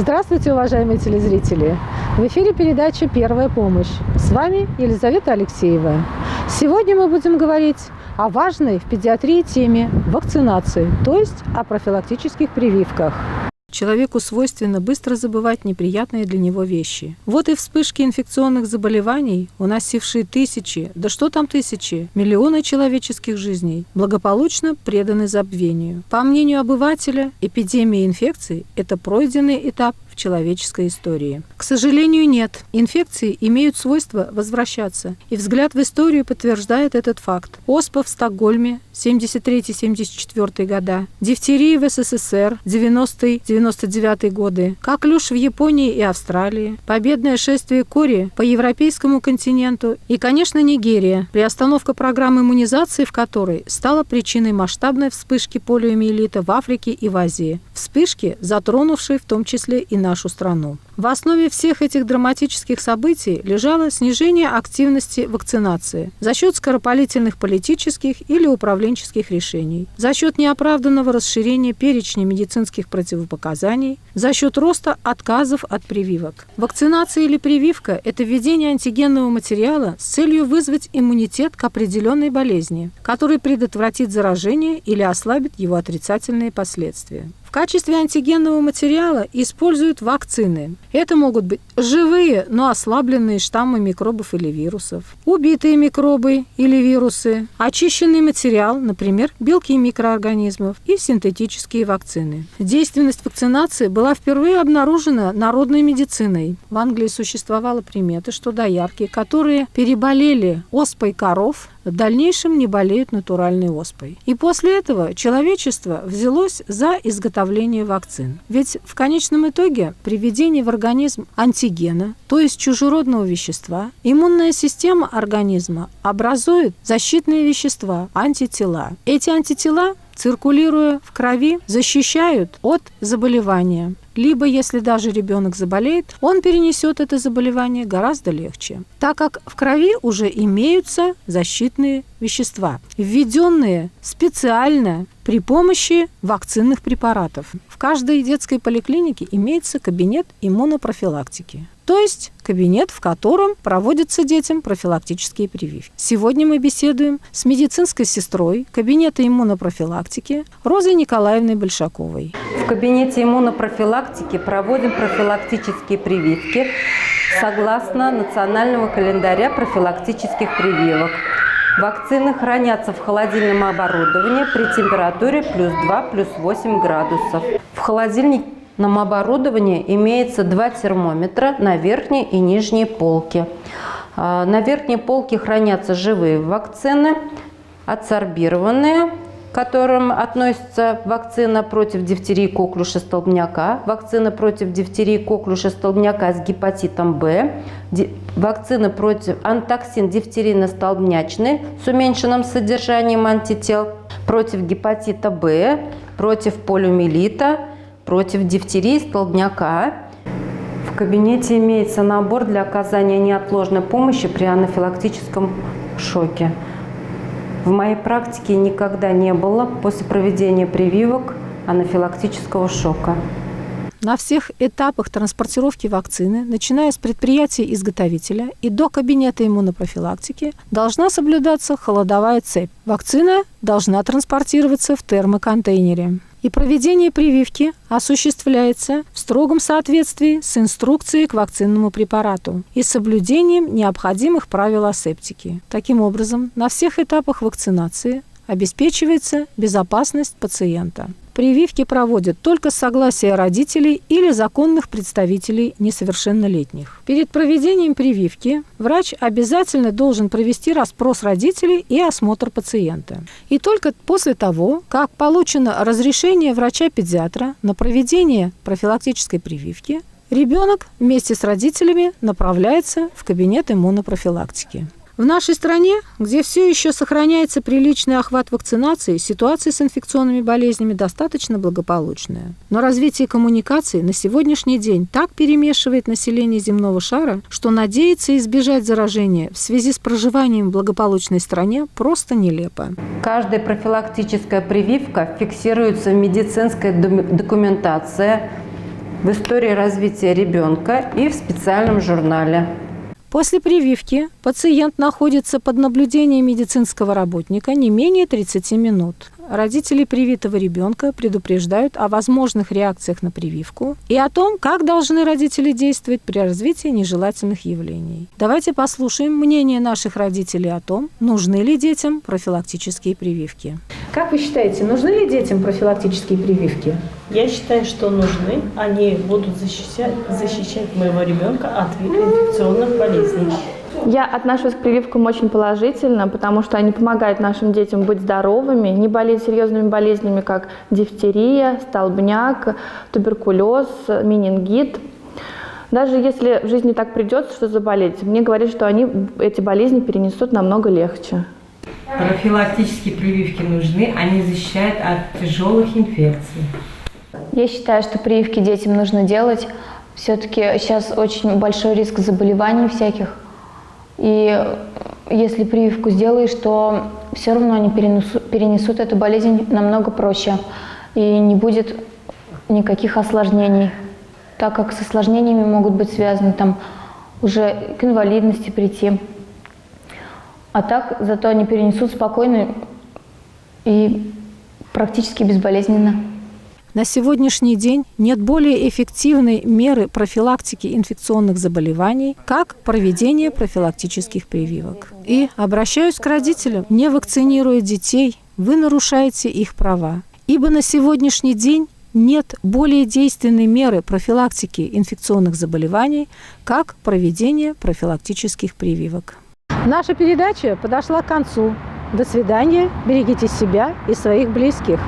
Здравствуйте, уважаемые телезрители! В эфире передача «Первая помощь». С вами Елизавета Алексеева. Сегодня мы будем говорить о важной в педиатрии теме вакцинации, то есть о профилактических прививках. Человеку свойственно быстро забывать неприятные для него вещи. Вот и вспышки инфекционных заболеваний, уносившие тысячи, да что там тысячи, миллионы человеческих жизней, благополучно преданы забвению. По мнению обывателя, эпидемия инфекций – это пройденный этап в человеческой истории. К сожалению, нет. Инфекции имеют свойство возвращаться, и взгляд в историю подтверждает этот факт. Оспа в Стокгольме 73-74 года, дифтерия в СССР 90-99 годы, коклюш в Японии и Австралии, победное шествие кори по европейскому континенту и, конечно, Нигерия, приостановка программы иммунизации в которой стала причиной масштабной вспышки полиомиелита в Африке и в Азии, вспышки, затронувшей в том числе и нашу страну. В основе всех этих драматических событий лежало снижение активности вакцинации за счет скоропалительных политических или управленческих решений, за счет неоправданного расширения перечня медицинских противопоказаний, за счет роста отказов от прививок. Вакцинация или прививка – это введение антигенного материала с целью вызвать иммунитет к определенной болезни, который предотвратит заражение или ослабит его отрицательные последствия. В качестве антигенного материала используют вакцины. Это могут быть живые, но ослабленные штаммы микробов или вирусов, убитые микробы или вирусы, очищенный материал, например, белки микроорганизмов, и синтетические вакцины. Действенность вакцинации была впервые обнаружена народной медициной. В Англии существовала примета, что доярки, которые переболели оспой коров, в дальнейшем не болеют натуральной оспой. И после этого человечество взялось за изготовление вакцин. Ведь в конечном итоге при введении в организм антигена, то есть чужеродного вещества, иммунная система организма образует защитные вещества, антитела. Эти антитела, циркулируя в крови, защищают от заболевания. Либо, если даже ребенок заболеет, он перенесет это заболевание гораздо легче, так как в крови уже имеются защитные вещества, введенные специально при помощи вакцинных препаратов. В каждой детской поликлинике имеется кабинет иммунопрофилактики, то есть кабинет, в котором проводятся детям профилактические прививки. Сегодня мы беседуем с медицинской сестрой кабинета иммунопрофилактики Розой Николаевной Большаковой. В кабинете иммунопрофилактики проводим профилактические прививки согласно национального календаря профилактических прививок. Вакцины хранятся в холодильном оборудовании при температуре +2, +8 градусов. В холодильном оборудовании имеется 2 термометра на верхней и нижней полке. На верхней полке хранятся живые вакцины, адсорбированные, к которым относятся вакцина против дифтерии, коклюша, столбняка, вакцина против дифтерии, коклюша, столбняка с гепатитом В, вакцина против антоксин дифтерийно-столбнячный с уменьшенным содержанием антител, против гепатита Б, против полиомиелита, против дифтерии, столбняка. В кабинете имеется набор для оказания неотложной помощи при анафилактическом шоке. В моей практике никогда не было после проведения прививок анафилактического шока. На всех этапах транспортировки вакцины, начиная с предприятия-изготовителя и до кабинета иммунопрофилактики, должна соблюдаться холодовая цепь. Вакцина должна транспортироваться в термоконтейнере. И проведение прививки осуществляется в строгом соответствии с инструкцией к вакцинному препарату и с соблюдением необходимых правил асептики. Таким образом, на всех этапах вакцинации обеспечивается безопасность пациента. Прививки проводят только с согласия родителей или законных представителей несовершеннолетних. Перед проведением прививки врач обязательно должен провести расспрос родителей и осмотр пациента. И только после того, как получено разрешение врача-педиатра на проведение профилактической прививки, ребенок вместе с родителями направляется в кабинет иммунопрофилактики. В нашей стране, где все еще сохраняется приличный охват вакцинации, ситуация с инфекционными болезнями достаточно благополучная. Но развитие коммуникаций на сегодняшний день так перемешивает население земного шара, что надеяться избежать заражения в связи с проживанием в благополучной стране просто нелепо. Каждая профилактическая прививка фиксируется в медицинской документации в истории развития ребенка и в специальном журнале. После прививки пациент находится под наблюдением медицинского работника не менее 30 минут. Родители привитого ребенка предупреждают о возможных реакциях на прививку и о том, как должны родители действовать при развитии нежелательных явлений. Давайте послушаем мнение наших родителей о том, нужны ли детям профилактические прививки. Как вы считаете, нужны ли детям профилактические прививки? Я считаю, что нужны. Они будут защищать моего ребенка от инфекционных болезней. Я отношусь к прививкам очень положительно, потому что они помогают нашим детям быть здоровыми, не болеть серьезными болезнями, как дифтерия, столбняк, туберкулез, менингит. Даже если в жизни так придется, что заболеть, мне говорят, что они эти болезни перенесут намного легче. Профилактические прививки нужны, они защищают от тяжелых инфекций. Я считаю, что прививки детям нужно делать. Все-таки сейчас очень большой риск заболеваний всяких. И если прививку сделаешь, то все равно они перенесут эту болезнь намного проще. И не будет никаких осложнений, так как с осложнениями могут быть связаны там уже к инвалидности прийти. А так зато они перенесут спокойно и практически безболезненно. На сегодняшний день нет более эффективной меры профилактики инфекционных заболеваний, как проведение профилактических прививок. И обращаюсь к родителям: не вакцинируя детей, вы нарушаете их права. Ибо на сегодняшний день нет более действенной меры профилактики инфекционных заболеваний, как проведение профилактических прививок. Наша передача подошла к концу. До свидания, берегите себя и своих близких.